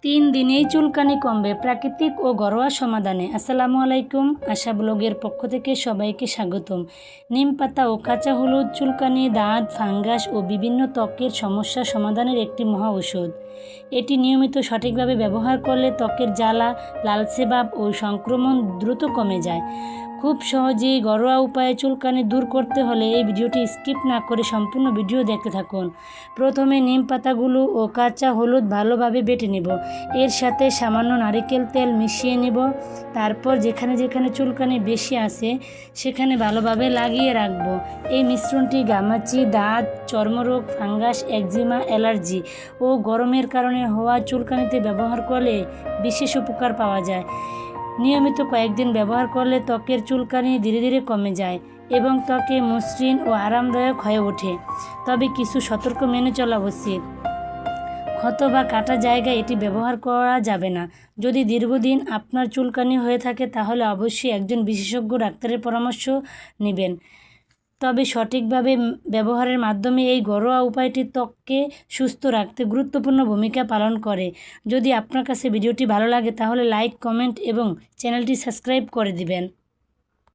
3 দিনেই চুলকানি কমবে প্রাকৃতিক ও ঘরোয়া সমাধানে। আসসালামু আলাইকুম, আশা ব্লগের পক্ষ থেকে সবাইকে স্বাগতম। নিম পাতা ও কাঁচা হলুদ চুলকানি, দাঁত, ফাঙ্গাস ও বিভিন্ন ত্বকের সমস্যা সমাধানের একটি মহা ঔষধ। এটি নিয়মিত সঠিকভাবে ব্যবহার করলে ত্বকের জ্বালা, লালচে ভাব ও সংক্রমণ দ্রুত কমে যায়। খুব সহজেই ঘরোয়া উপায়ে চুলকানি দূর করতে হলে এই ভিডিওটি স্কিপ না করে সম্পূর্ণ ভিডিও দেখতে থাকুন। প্রথমে নিম পাতাগুলো ও কাঁচা হলুদ ভালোভাবে বেটে নেব। এর সাথে সামান্য নারিকেল তেল মিশিয়ে নেব। তারপর যেখানে যেখানে চুলকানি বেশি আছে সেখানে ভালোভাবে লাগিয়ে রাখব। এই মিশ্রণটি ঘামাচি, দাঁত, চর্মরোগ, ফাঙ্গাস, একজিমা, অ্যালার্জি ও গরমের কারণে হওয়া চুলকানিতে ব্যবহার করলে বিশেষ উপকার পাওয়া যায়। নিয়মিত কয়েকদিন ব্যবহার করলে ত্বকের চুলকানি ধীরে ধীরে কমে যায় এবং ত্বকে মসৃণ ও আরামদায়ক হয়ে ওঠে। তবে কিছু সতর্ক মেনে চলা উচিত। ক্ষত বা কাটা জায়গায় এটি ব্যবহার করা যাবে না। যদি দীর্ঘদিন আপনার চুলকানি হয়ে থাকে তাহলে অবশ্যই একজন বিশেষজ্ঞ ডাক্তারের পরামর্শ নেবেন। তবে সঠিকভাবে ব্যবহারের মাধ্যমে এই ঘরোয়া উপায়টি ত্বককে সুস্থ রাখতে গুরুত্বপূর্ণ ভূমিকা পালন করে। যদি আপনার কাছে ভিডিওটি ভালো লাগে তাহলে লাইক, কমেন্ট এবং চ্যানেলটি সাবস্ক্রাইব করে দিবেন।